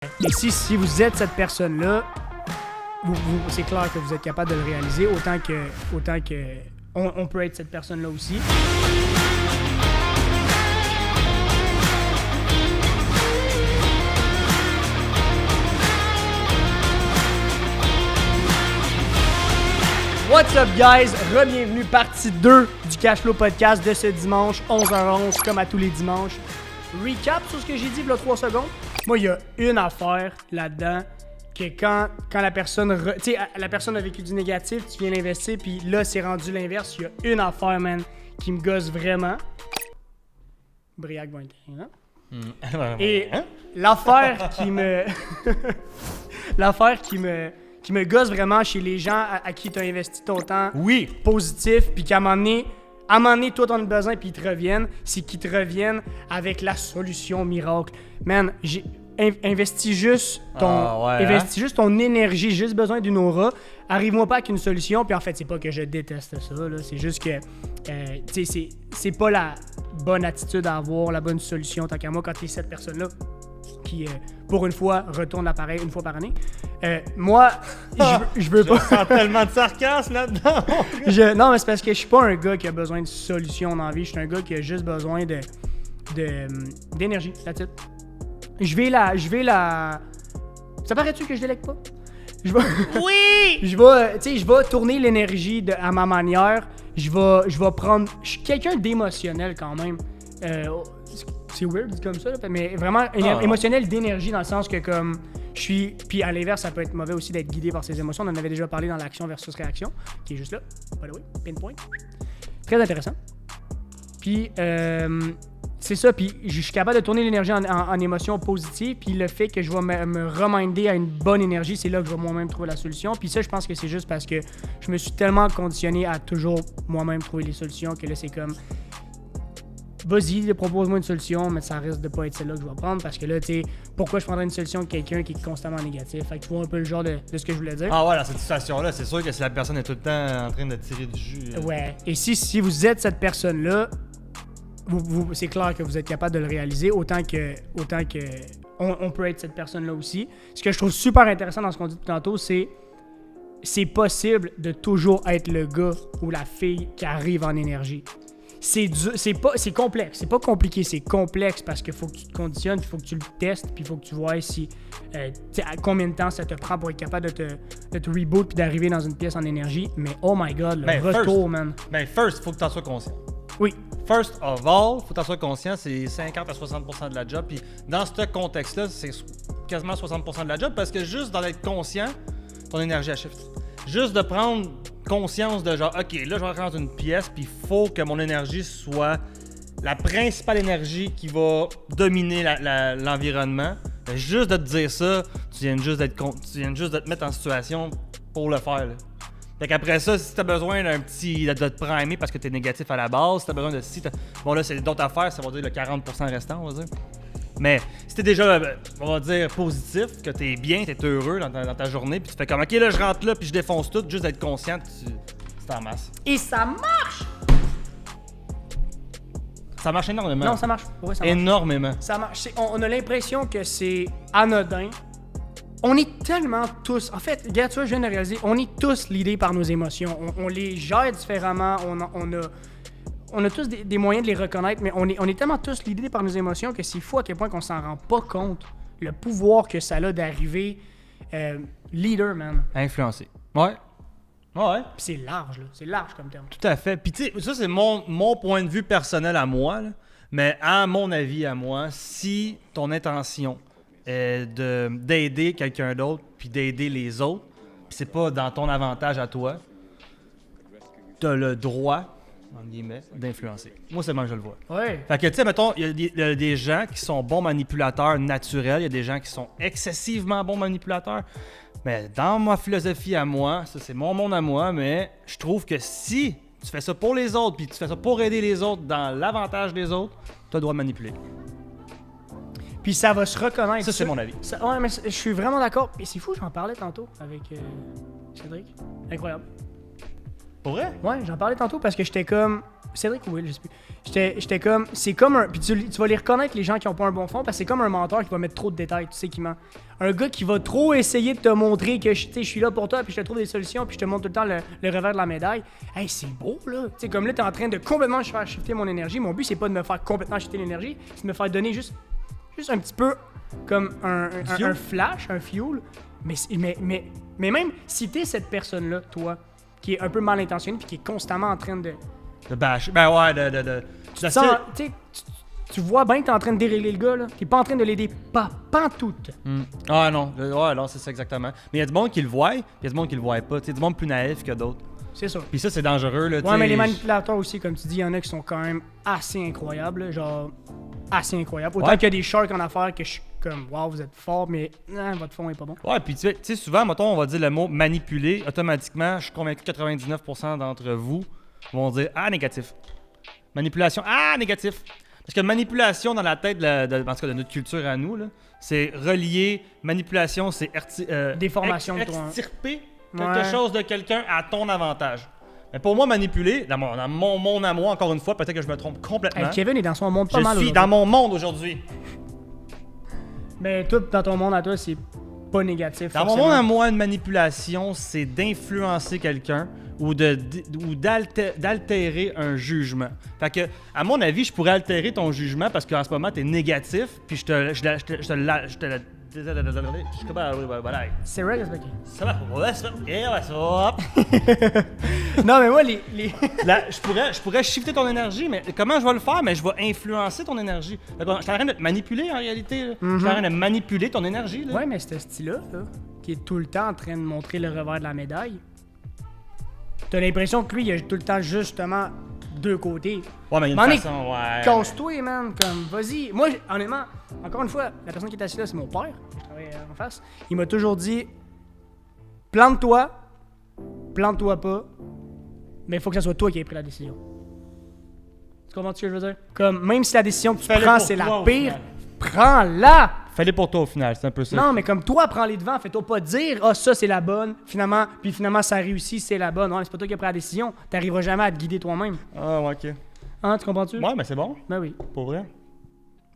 Et si vous êtes cette personne-là, c'est clair que vous êtes capable de le réaliser, autant que on peut être cette personne-là aussi. What's up guys? Re-bienvenue, partie 2 du Cashflow Podcast de ce dimanche, 11h11, comme à tous les dimanches. Recap sur ce que j'ai dit il y a 3 secondes. Moi, il y a une affaire là-dedans que quand la personne... Tu sais, la personne a vécu du négatif, tu viens l'investir, puis là, c'est rendu l'inverse. Il y a une affaire, man, qui me gosse vraiment. Briac 21, hein? Et l'affaire qui me... l'affaire qui me gosse vraiment chez les gens à qui tu as investi ton temps positif, puis qu'à un moment donné, toi, t'en as besoin, puis ils te reviennent, c'est qu'ils te reviennent avec la solution miracle. Man, investis juste ton énergie, juste besoin d'une aura. Arrive-moi pas avec une solution, puis en fait, c'est pas que je déteste ça, là, c'est juste que, tu sais, c'est pas la bonne attitude à avoir, la bonne solution, tant qu'à moi, quand t'es cette personne-là qui, pour une fois, retourne l'appareil une fois par année. Moi, je veux pas... Je sens tellement de sarcasme là-dedans. Non, mais c'est parce que je suis pas un gars qui a besoin de solution dans la vie. Je suis un gars qui a juste besoin d'énergie, that's it. Je vais la... Ça paraît-tu que je délègue pas? Oui! Je vais tourner l'énergie à ma manière. Je vais prendre... Je suis quelqu'un d'émotionnel quand même. C'est weird dit comme ça, là, mais vraiment émotionnel d'énergie dans le sens que comme je suis... Puis à l'inverse, ça peut être mauvais aussi d'être guidé par ses émotions. On en avait déjà parlé dans l'action versus réaction, qui est juste là. By the way, pinpoint. Très intéressant. Puis c'est ça, puis je suis capable de tourner l'énergie en émotion positive, puis le fait que je vais me reminder à une bonne énergie, c'est là que je vais moi-même trouver la solution. Puis ça, je pense que c'est juste parce que je me suis tellement conditionné à toujours moi-même trouver les solutions que là, c'est comme... Vas-y, propose-moi une solution, mais ça risque de pas être celle-là que je vais prendre parce que là, tu sais, pourquoi je prendrais une solution de quelqu'un qui est constamment négatif? Fait que tu vois un peu le genre de ce que je voulais dire. Ah ouais, dans cette situation-là, c'est sûr que si la personne est tout le temps en train de tirer du jus... Ouais, et si vous êtes cette personne-là, c'est clair que vous êtes capable de le réaliser, autant que on peut être cette personne-là aussi. Ce que je trouve super intéressant dans ce qu'on dit depuis tantôt, c'est possible de toujours être le gars ou la fille qui arrive en énergie. C'est complexe, c'est pas compliqué, c'est complexe parce qu'il faut que tu te conditionnes, il faut que tu le testes, puis il faut que tu vois si à combien de temps ça te prend pour être capable de te reboot puis d'arriver dans une pièce en énergie. Mais oh my god, le retour, man. Mais first, il faut que tu en sois conscient. Oui. First of all, il faut que tu en sois conscient, c'est 50 à 60% de la job. Puis dans ce contexte-là, c'est quasiment 60% de la job parce que juste d'en être conscient, ton énergie a shift. Juste de prendre conscience de genre, OK, là, je vais rentrer dans une pièce, puis il faut que mon énergie soit la principale énergie qui va dominer l'environnement. Juste de te dire ça, tu viens juste de te mettre en situation pour le faire. Là. Fait qu'après ça, si t'as besoin de te primer parce que t'es négatif à la base, si t'as besoin de... Bon là, c'est d'autres affaires, ça va dire le 40% restant, on va dire. Mais si t'es déjà, on va dire, positif, que t'es bien, t'es heureux dans ta journée, puis tu fais comme, OK, là, je rentre là, puis je défonce tout, juste d'être conscient, c'est en masse. Et ça marche! Ça marche énormément. Non, ça marche. Ouais, ça marche. Énormément. Ça marche. On a l'impression que c'est anodin. On est tellement tous... En fait, regarde, tu vois, je viens de réaliser, on est tous leadés par nos émotions. On les gère différemment, on a tous des moyens de les reconnaître, mais on est tellement tous leadés par nos émotions que c'est fou à quel point qu'on s'en rend pas compte. Le pouvoir que ça a d'arriver leader, man. Influencé. Ouais. Ouais. Puis c'est large, là. C'est large comme terme. Tout à fait. Puis tu sais, ça c'est mon point de vue personnel à moi, là. Mais à mon avis à moi, si ton intention est d'aider quelqu'un d'autre puis d'aider les autres, puis c'est pas dans ton avantage à toi, t'as le droit... en guillemets, d'influencer. Moi, c'est comment je le vois. Ouais. Fait que, tu sais, mettons, il y a des gens qui sont bons manipulateurs naturels, il y a des gens qui sont excessivement bons manipulateurs. Mais dans ma philosophie à moi, ça c'est mon monde à moi, mais je trouve que si tu fais ça pour les autres, puis tu fais ça pour aider les autres dans l'avantage des autres, tu as le droit de manipuler. Puis ça va se reconnaître. Ça, c'est mon avis. Ouais, mais je suis vraiment d'accord. Et c'est fou, j'en parlais tantôt avec Cédric. Incroyable. Pour vrai? Ouais, j'en parlais tantôt parce que j'étais comme... Cédric ou Will, je sais plus. J'étais comme... C'est comme un... Puis tu vas les reconnaître, les gens qui ont pas un bon fond, parce que c'est comme un menteur qui va mettre trop de détails, tu sais, qui ment. Un gars qui va trop essayer de te montrer que je suis là pour toi, puis je te trouve des solutions, puis je te montre tout le temps le revers de la médaille. Hey, c'est beau, là. Tu sais, comme là, t'es en train de complètement faire shifter mon énergie. Mon but, c'est pas de me faire complètement shifter l'énergie, c'est de me faire donner juste un petit peu comme un flash, un fuel. Mais même si t'es cette personne-là, toi, qui est un peu mal intentionnée puis qui est constamment en train de... De bâcher. Ben ouais, tu vois bien que t'es en train de dérégler le gars, là. T'es pas en train de l'aider, pas tout. Ah non, ouais, non, c'est ça exactement. Mais il y a du monde qui le voit, puis il y a du monde qui le voit pas. Tu sais, du monde plus naïf que d'autres. C'est ça. Puis ça, c'est dangereux, là. Ouais, mais les manipulateurs aussi, comme tu dis, il y en a qui sont quand même assez incroyables, là, genre... Assez incroyables. Autant qu'il y a des sharks en affaires que je suis comme, wow, vous êtes fort, mais votre fond est pas bon. Ouais, puis tu sais, souvent, mettons, on va dire le mot manipuler, automatiquement, je suis convaincu que 99% d'entre vous vont dire ah, négatif. Manipulation, ah, négatif. Parce que manipulation dans la tête en tout cas, de notre culture à nous, là, c'est relier, manipulation, c'est déformation de toi. Extirper quelque chose de quelqu'un à ton avantage. Mais pour moi, manipuler, dans mon monde à moi, encore une fois, peut-être que je me trompe complètement. Hey, Kevin est dans son monde pas mal. Je suis dans mon monde aujourd'hui. Mais toi, dans ton monde à toi, c'est pas négatif. Dans mon monde à moi, une manipulation, c'est d'influencer quelqu'un ou d'altérer un jugement. Fait que, à mon avis, je pourrais altérer ton jugement parce qu'en ce moment, t'es négatif, puis je te c'est vrai, c'est ok. Ça va, ouais, ça va. Non, mais moi, Là, je pourrais shifter ton énergie, mais comment je vais le faire? Mais je vais influencer ton énergie. Je suis en train de te manipuler, en réalité. Là. Je suis en train de manipuler ton énergie. Là. Ouais, mais ce style-là, qui est tout le temps en train de montrer le revers de la médaille, t'as l'impression que lui, il a tout le temps, justement, deux côtés. Ouais, mais il y a une façon, ouais. Casse-toi, man, comme, vas-y. Moi, honnêtement, encore une fois, la personne qui est assise là, c'est mon père, que je travaille en face. Il m'a toujours dit, plante-toi pas, mais il faut que ce soit toi qui aies pris la décision. Tu comprends ce que je veux dire? Comme, même si la décision que tu prends, c'est la pire, prends-la! Fallait pour toi au final, c'est un peu ça. Non, mais comme toi, prends les devants, fais-toi pas dire « Ah, ça, c'est la bonne. » Finalement, ça réussit, c'est la bonne. Non, c'est pas toi qui as pris la décision. T'arriveras jamais à te guider toi-même. Ah, ouais, ok. Hein, tu comprends-tu? Ouais, mais c'est bon. Ben oui. Pour vrai.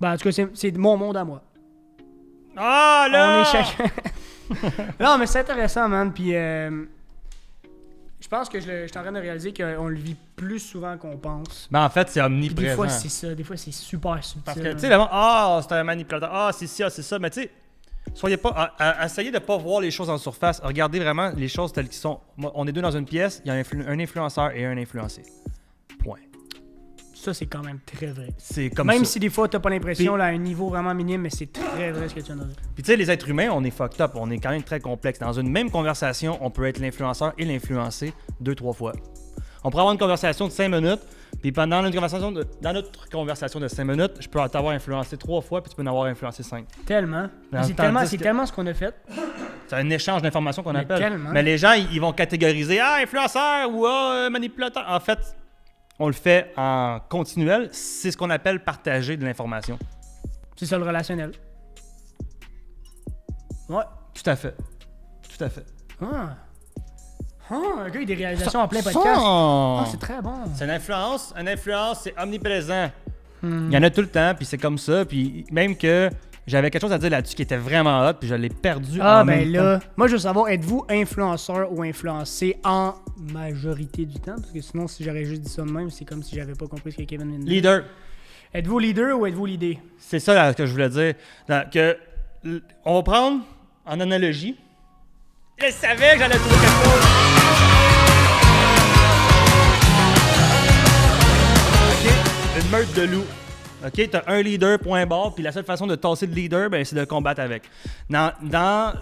Ben, en tout cas, c'est mon monde à moi. Ah, là! On est chacun... Non, mais c'est intéressant, man. Puis, je pense que je suis en train de réaliser qu'on le vit plus souvent qu'on pense. Ben, en fait, c'est Puis omniprésent. des fois, c'est ça. Des fois, c'est super subtil. Parce que, tu sais, le monde, ah, c'est un manipulateur. Ah, c'est ça, c'est ça. Mais, tu sais, soyez pas. Essayez de pas voir les choses en surface. Regardez vraiment les choses telles qu'elles sont. On est deux dans une pièce, il y a un influenceur et un influencé. Point. Ça, c'est quand même très vrai. C'est comme Même ça. si des fois, t'as pas l'impression, Puis- là, à un niveau vraiment minime, mais c'est très vrai ce que tu viens de dire. Puis, tu sais, les êtres humains, on est fucked up. On est quand même très complexe. Dans une même conversation, on peut être l'influenceur et l'influencé 2-3 fois. On pourrait avoir une conversation de 5 minutes, puis pendant dans notre conversation de 5 minutes, je peux t'avoir influencé 3 fois, puis tu peux en avoir influencé 5. Tellement. Mais C'est tellement ce qu'on a fait. C'est un échange d'informations qu'on Mais appelle. tellement. Mais les gens, ils vont catégoriser influenceur ou manipulateur. En fait, on le fait en continuel. C'est ce qu'on appelle partager de l'information. C'est ça le relationnel. Ouais. Tout à fait. Tout à fait. Ah. Ah, un gars, il a des réalisations en plein podcast. Ah, c'est très bon. C'est une influence. Une influence, c'est omniprésent. Il y en a tout le temps, puis c'est comme ça. Puis même que j'avais quelque chose à dire là-dessus qui était vraiment hot, puis je l'ai perdu. Ah, en ben même là, temps. moi, je veux savoir, êtes-vous influenceur ou influencé en majorité du temps? Parce que sinon, si j'aurais juste dit ça de même, c'est comme si j'avais pas compris ce que Kevin vient de dire. Leader. Êtes-vous leader ou êtes-vous l'idée? C'est ça là, que je voulais dire. On va prendre en analogie. Je savais que j'allais trouver quelque chose. OK? Une meute de loups. OK? T'as un leader, point barre, puis la seule façon de tasser le leader, ben, c'est de combattre avec. Dans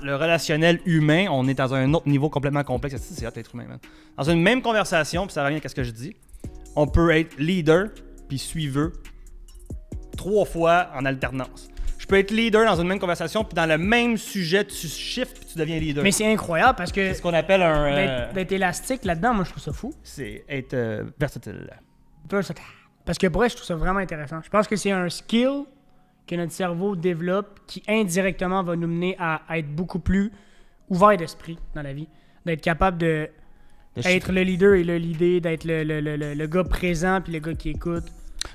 le relationnel humain, on est dans un autre niveau complètement complexe. C'est hot, l'être humain, man. Dans une même conversation, puis ça revient à ce que je dis, on peut être leader puis suiveux 3 fois en alternance. Je peux être leader dans une même conversation, puis dans le même sujet, tu shifts puis tu deviens leader. Mais c'est incroyable parce que C'est ce qu'on appelle un... d'être élastique là-dedans, moi, je trouve ça fou. c'est être versatile. Parce que pour vrai, je trouve ça vraiment intéressant. Je pense que c'est un skill que notre cerveau développe qui indirectement va nous mener à être beaucoup plus ouvert d'esprit dans la vie. D'être capable de Être le leader et le leader, d'être le gars présent puis le gars qui écoute.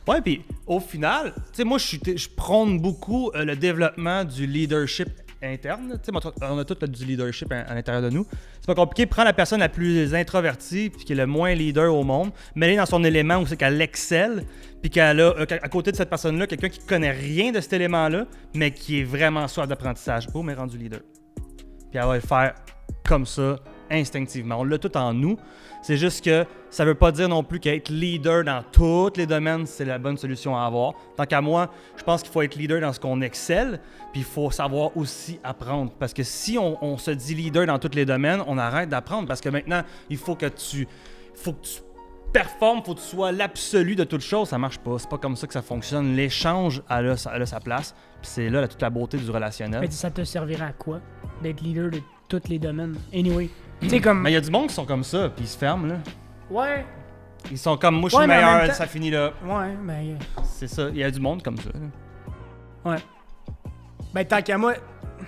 Ouais, puis au final, tu sais, moi, je prône beaucoup le développement du leadership interne. Tu sais, on a tous du leadership à l'intérieur de nous. C'est pas compliqué. Prends la personne la plus introvertie puis qui est le moins leader au monde, mets-la dans son élément où c'est qu'elle excelle, puis qu'elle a, à côté de cette personne-là, quelqu'un qui connaît rien de cet élément-là, mais qui est vraiment soif d'apprentissage. Boum, elle est rendue leader. Puis elle va le faire comme ça, instinctivement. On l'a tout en nous. C'est juste que ça veut pas dire non plus qu'être leader dans tous les domaines, c'est la bonne solution à avoir. Tant qu'à moi, je pense qu'il faut être leader dans ce qu'on excelle, puis il faut savoir aussi apprendre. Parce que si on se dit leader dans tous les domaines, on arrête d'apprendre. Parce que maintenant, il faut que tu performes, il faut que tu sois l'absolu de toute chose. Ça marche pas. C'est pas comme ça que ça fonctionne. L'échange, elle a sa place. Puis c'est là toute la beauté du relationnel. Mais ça te servira à quoi d'être leader de tous les domaines? Anyway. Tu sais, comme. Mais il y a du monde qui sont comme ça, puis ils se ferment, là. Ouais. Ils sont comme, moi, je suis le meilleur, ça finit là. Ouais, mais. C'est ça, il y a du monde comme ça. Là. Ouais. Ben, tant qu'à moi,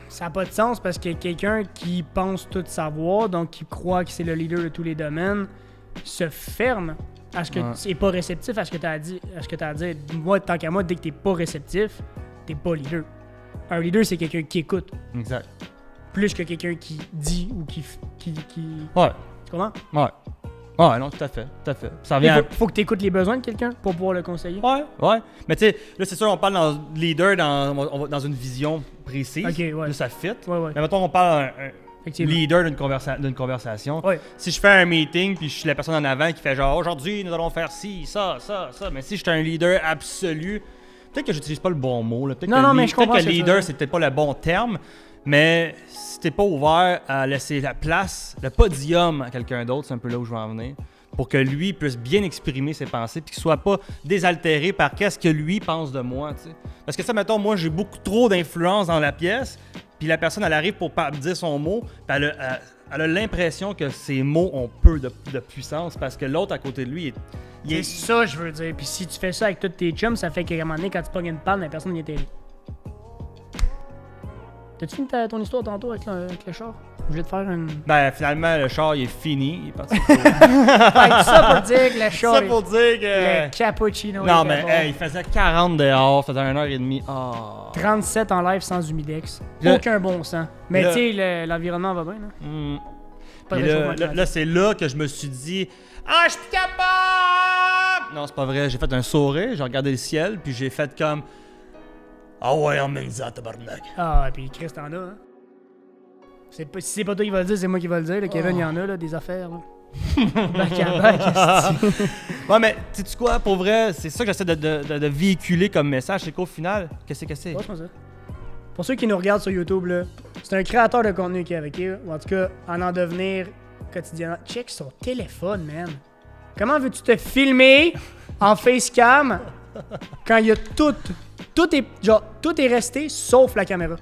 ça n'a pas de sens parce que quelqu'un qui pense tout savoir, donc qui croit que c'est le leader de tous les domaines, se ferme à ce que tu n'es pas réceptif à ce que tu as à dire. Moi, tant qu'à moi, dès que tu n'es pas réceptif, tu n'es pas leader. Un leader, c'est quelqu'un qui écoute. Exact. Plus que quelqu'un qui dit ou qui... Ouais. Tu comprends? Ouais. Ouais, non, tout à fait. Ça revient faut que tu écoutes les besoins de quelqu'un pour pouvoir le conseiller. Ouais. Mais tu sais, là, c'est sûr, on parle dans leader dans une vision précise. OK, ouais. Là, ça fit. Ouais. Mais mettons, on parle d'un leader d'une conversation. Ouais. Si je fais un meeting puis je suis la personne en avant qui fait genre, aujourd'hui, nous allons faire ci, ça. Mais si je suis un leader absolu, peut-être que j'utilise pas le bon mot. Là. Mais je comprends. Peut-être que leader, c'est peut-être pas le bon terme. Mais si t'es pas ouvert à laisser la place, le podium à quelqu'un d'autre, c'est un peu là où je veux en venir, pour que lui puisse bien exprimer ses pensées puis qu'il soit pas désaltéré par qu'est-ce que lui pense de moi, tu sais. Parce que ça, mettons, moi, j'ai beaucoup trop d'influence dans la pièce, puis la personne, elle arrive pour dire son mot, puis elle a l'impression que ses mots ont peu de puissance parce que l'autre à côté de lui, c'est ça, je veux dire. Puis si tu fais ça avec tous tes chums, ça fait qu'à un moment donné, quand tu pognes une panne, la personne n'y est terrible. T'as-tu fini ton histoire tantôt avec le char? Je vais te faire une... Ben, finalement, le char, il est fini. Il est parti. Ça pour dire que le char... Ça pour dire que... Le cappuccino... Non, mais il faisait 40 dehors, ça faisait 1h30. Oh. 37 en live sans humidex. Aucun bon sens. Mais tu sais, l'environnement va bien, là. Pas là, c'est là que je me suis dit... Ah, je suis plus capable! Non, c'est pas vrai. J'ai fait un sourire, j'ai regardé le ciel, puis j'ai fait comme... Ah ouais, emmène ça, tabarnak. Ah, puis Chris, t'en as, hein? Si c'est pas toi qui va le dire, c'est moi qui va le dire. Là. Kevin, il y en a, là, des affaires, là. Back à back, ouais, mais sais-tu quoi, pour vrai, c'est ça que j'essaie de véhiculer comme message, c'est qu'au final, qu'est-ce que c'est? Ouais, ça. Pour ceux qui nous regardent sur YouTube, là, c'est un créateur de contenu qui est avec eux, ou en tout cas, en devenir quotidiennement. Check son téléphone, man. Comment veux-tu te filmer en facecam quand il y a tout est resté sauf la caméra.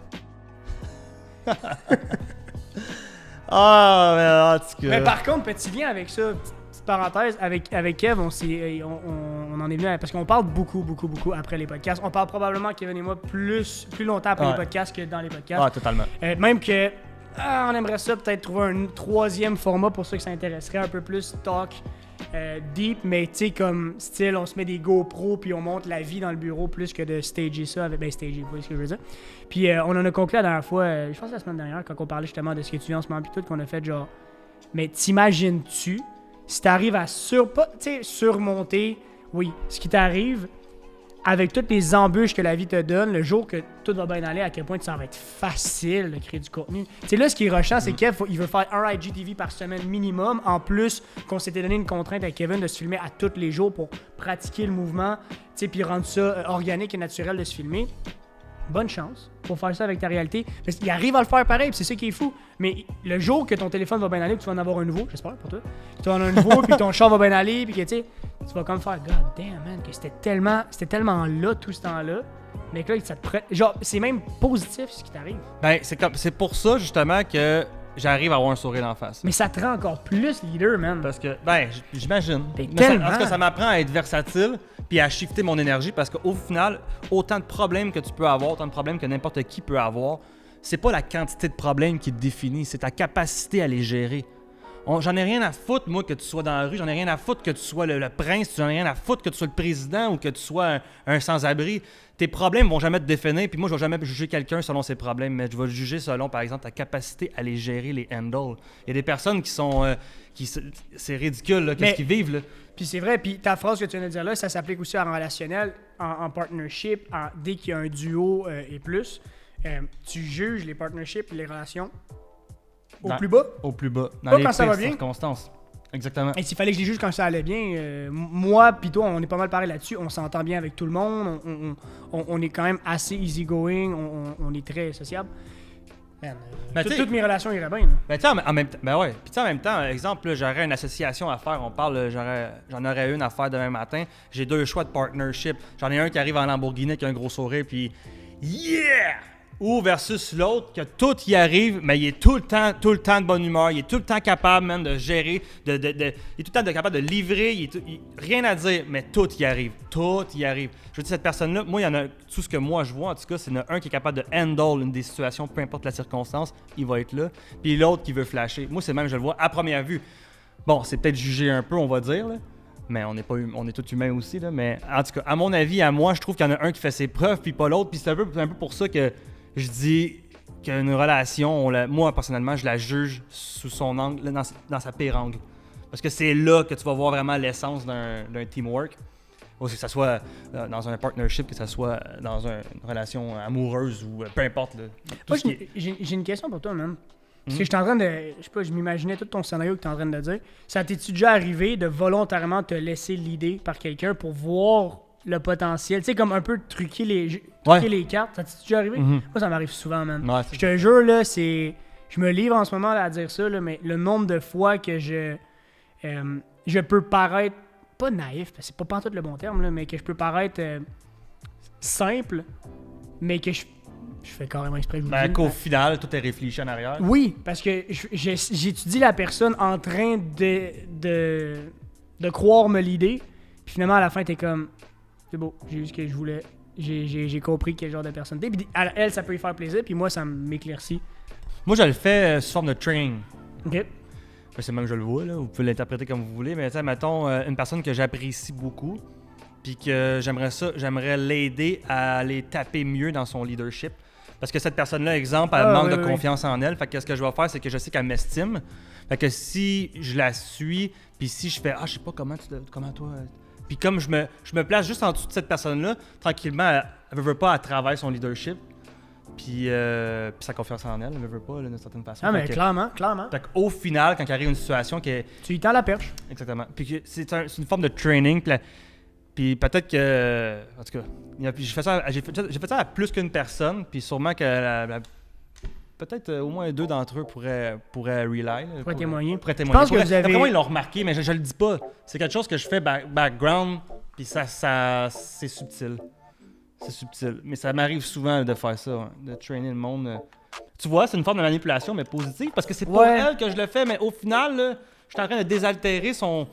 Ah, mais en tout cas. Mais par contre, petit lien avec ça, petite parenthèse, avec Kev, on en est venu parce qu'on parle beaucoup après les podcasts. On parle probablement, Kevin et moi, plus longtemps après les podcasts que dans les podcasts. Ah, totalement. Même que on aimerait ça peut-être trouver un troisième format pour ceux que ça intéresserait, un peu plus talk. Deep, mais tu sais, comme style, on se met des GoPro puis on monte la vie dans le bureau plus que de stager ça avec. Ben, stager, vous voyez ce que je veux dire. Puis on en a conclu la dernière fois, je pense la semaine dernière, quand on parlait justement de ce que tu vis en ce moment, puis tout, qu'on a fait genre. Mais t'imagines-tu, si t'arrives à surmonter, oui, ce qui t'arrive, avec toutes les embûches que la vie te donne, le jour que tout va bien aller, à quel point ça va être facile de créer du contenu. Tu sais, là, ce qui est rushant, c'est qu'il veut faire un IGTV par semaine minimum, en plus qu'on s'était donné une contrainte à Kevin de se filmer à tous les jours pour pratiquer le mouvement, tu sais, puis rendre ça organique et naturel de se filmer. Bonne chance pour faire ça avec ta réalité. Mais il arrive à le faire pareil, puis c'est ça qui est fou. Mais le jour que ton téléphone va bien aller, que tu vas en avoir un nouveau, j'espère pour toi, que tu vas en avoir un nouveau, puis ton char va bien aller, puis que tu sais, tu vas comme faire God damn man, que c'était tellement là tout ce temps-là, mais que là, ça te prend. Genre, c'est même positif ce qui t'arrive. Ben, c'est pour ça justement que j'arrive à avoir un sourire d'en face. Mais ça te rend encore plus leader, man. Parce que, ben, j'imagine. Tellement. En tout cas, ça m'apprend à être versatile puis à shifter mon énergie parce qu'au final, autant de problèmes que tu peux avoir, autant de problèmes que n'importe qui peut avoir, c'est pas la quantité de problèmes qui te définit, c'est ta capacité à les gérer. J'en ai rien à foutre, moi, que tu sois dans la rue. J'en ai rien à foutre que tu sois le prince. J'en ai rien à foutre que tu sois le président ou que tu sois un sans-abri. Tes problèmes vont jamais te définir. Puis moi, je vais jamais juger quelqu'un selon ses problèmes. Mais je vais le juger selon, par exemple, ta capacité à les gérer, les handles. Il y a des personnes qui sont... c'est ridicule, là, qu'est-ce qu'ils vivent, là. Puis c'est vrai, puis ta phrase que tu viens de dire là, ça s'applique aussi en relationnel, en partnership, dès qu'il y a un duo et plus. Tu juges les partnerships et les relations plus bas. Au plus bas. Dans Pas les quand ça pires va bien. circonstances. Exactement. Et s'il fallait que je les juge quand ça allait bien, moi pis toi, on est pas mal pareil là-dessus. On s'entend bien avec tout le monde. On est quand même assez easygoing. On est très sociable. Man, toutes mes relations iraient bien. Là. Ben, tu sais, en même temps, ben ouais. Puis, tu sais, en même temps, exemple, là, j'aurais une association à faire. On parle, j'en aurais une à faire demain matin. J'ai 2 choix de partnership. J'en ai un qui arrive en Lamborghini qui a un gros sourire, puis yeah! Ou versus l'autre, que tout y arrive, mais il est tout le temps de bonne humeur. Il est tout le temps capable, même, de gérer, il est tout le temps capable de livrer. Rien à dire, mais tout y arrive. Tout y arrive. Je veux dire, cette personne-là, moi, il y en a, tout ce que moi je vois, en tout cas, c'est un qui est capable de handle une des situations, peu importe la circonstance, il va être là. Puis l'autre qui veut flasher. Moi, c'est même, je le vois à première vue. Bon, c'est peut-être jugé un peu, on va dire, là. Mais on est tous humains aussi, là. Mais en tout cas, à mon avis, à moi, je trouve qu'il y en a un qui fait ses preuves, puis pas l'autre. Puis c'est un peu pour ça que je dis qu'une relation, moi, personnellement, je la juge sous son angle, dans sa pire angle. Parce que c'est là que tu vas voir vraiment l'essence d'un teamwork. Ou que ce soit dans un partnership, que ce soit dans une relation amoureuse ou peu importe. Là, moi, j'ai une question pour toi, man. Parce que je suis en train de... Je sais pas, je m'imaginais tout ton scénario que tu es en train de dire. Ça t'es-tu déjà arrivé de volontairement te laisser l'idée par quelqu'un pour voir le potentiel? Tu sais, comme un peu truquer les cartes. Ça t'est déjà arrivé? Moi, ça m'arrive souvent, man. Ouais, je te jure, là, c'est... Je me livre en ce moment là, à dire ça, là, mais le nombre de fois que je peux paraître... Pas naïf, parce que c'est pas pantoute le bon terme, là, mais que je peux paraître simple, mais que je fais carrément exprès. Qu'au final, tout est réfléchi en arrière. Oui, parce que j'étudie la personne en train de croire me l'idée, puis finalement, à la fin, t'es comme, c'est beau, j'ai eu ce que je voulais, j'ai compris quel genre de personne t'es, puis elle, ça peut lui faire plaisir, puis moi, ça m'éclaircit. Moi, je le fais sous forme de training. OK. C'est même que je le vois, là. Vous pouvez l'interpréter comme vous voulez, mais tu sais, mettons, une personne que j'apprécie beaucoup, puis que j'aimerais l'aider à aller taper mieux dans son leadership. Parce que cette personne-là, exemple, elle manque de confiance en elle. Fait que ce que je vais faire, c'est que je sais qu'elle m'estime. Fait que si je la suis, puis si je fais « Ah, je sais pas comment toi... » Puis comme je me place juste en dessous de cette personne-là, tranquillement, elle veut pas à travers son leadership. Puis sa confiance en elle, elle ne veut pas, là, d'une certaine façon. Ah, mais clairement. Fait qu'au final, quand il arrive une situation qui est... Tu lui tends la perche. Exactement. Puis c'est une forme de training. Puis peut-être que... En tout cas, j'ai fait ça à plus qu'une personne. Puis sûrement que peut-être au moins 2 d'entre eux pourraient rely. Pourraient témoigner. Je pense que vous avez... Après moi, ils l'ont remarqué, mais je le dis pas. C'est quelque chose que je fais background. Puis ça c'est subtil. C'est subtil. Mais ça m'arrive souvent de faire ça, hein, de trainer le monde. Tu vois, c'est une forme de manipulation, mais positive, parce que c'est pour elle que je le fais, mais au final, là, je suis en train de désaltérer son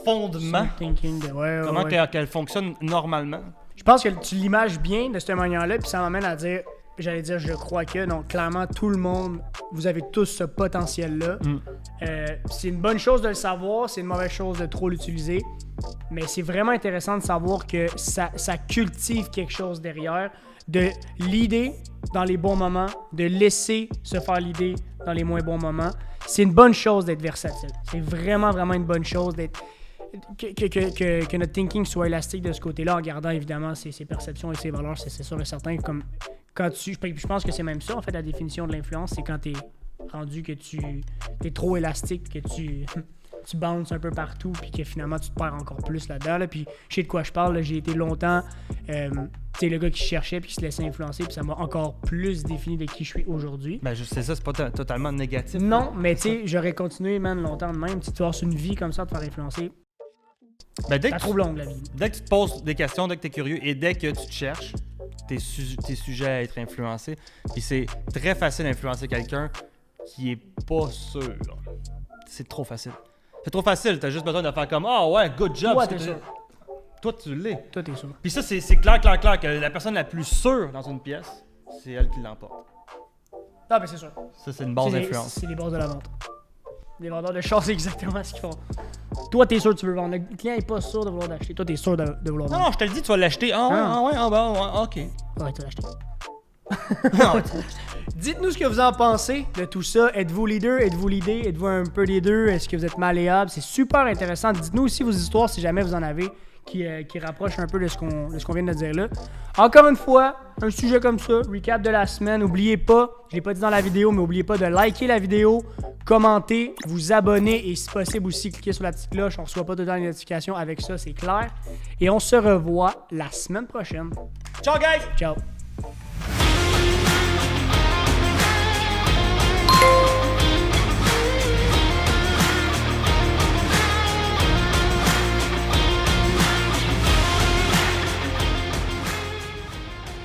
fondement. Comment qu'elle fonctionne normalement. Je pense que tu l'images bien de cette manière-là, puis ça m'amène à dire, je crois que, donc clairement, tout le monde, vous avez tous ce potentiel-là. C'est une bonne chose de le savoir, c'est une mauvaise chose de trop l'utiliser, mais c'est vraiment intéressant de savoir que ça cultive quelque chose derrière, de l'idée dans les bons moments, de laisser se faire l'idée dans les moins bons moments. C'est une bonne chose d'être versatile. C'est vraiment, vraiment une bonne chose d'être... Que notre thinking soit élastique de ce côté-là, en gardant évidemment ses perceptions et ses valeurs, c'est sûr et certain. Comme quand je pense que c'est même ça, en fait, la définition de l'influence, c'est quand t'es rendu que tu es trop élastique, que tu bounces un peu partout, puis que finalement tu te perds encore plus là-dedans. Là. Puis je sais de quoi je parle, là, j'ai été longtemps le gars qui cherchait puis qui se laissait influencer, puis ça m'a encore plus défini de qui je suis aujourd'hui. Ben je sais ça, c'est pas totalement négatif. Non, mais tu sais, j'aurais continué, man, longtemps de même. Tu vois, c'est une vie comme ça, de te faire influencer. Ben, c'est trop long, la vie. Dès que tu te poses des questions, dès que tu es curieux et dès que tu te cherches, t'es sujet à être influencé. Puis c'est très facile d'influencer quelqu'un qui est pas sûr. C'est trop facile. C'est trop facile, t'as juste besoin de faire comme « Ah ouais, good job! » Toi, t'es sûr. Toi, tu l'es. Toi, t'es sûr. Puis ça, c'est clair que la personne la plus sûre dans une pièce, c'est elle qui l'emporte. Ah, ben c'est sûr. Ça, c'est une base d'influence. C'est les bases de la vente. Les vendeurs de chars, c'est exactement ce qu'ils font. Toi, t'es sûr que tu veux vendre. Le client est pas sûr de vouloir l'acheter. Toi, t'es sûr de vouloir vendre. Non, je te le dis, tu vas l'acheter. Ah ouais, ok. Ouais, tu vas l'acheter. Ah ouais, Dites-nous ce que vous en pensez de tout ça. Êtes-vous leader? Êtes-vous leader? Êtes-vous un peu des deux? Est-ce que vous êtes malléable? C'est super intéressant. Dites-nous aussi vos histoires si jamais vous en avez qui rapprochent un peu de ce qu'on vient de dire là. Encore une fois, un sujet comme ça, recap de la semaine. N'oubliez pas, je l'ai pas dit dans la vidéo, mais n'oubliez pas de liker la vidéo, commenter, vous abonner et si possible aussi cliquer sur la petite cloche. On ne reçoit pas tout le temps les notifications avec ça, c'est clair. Et on se revoit la semaine prochaine. Ciao, guys! Ciao!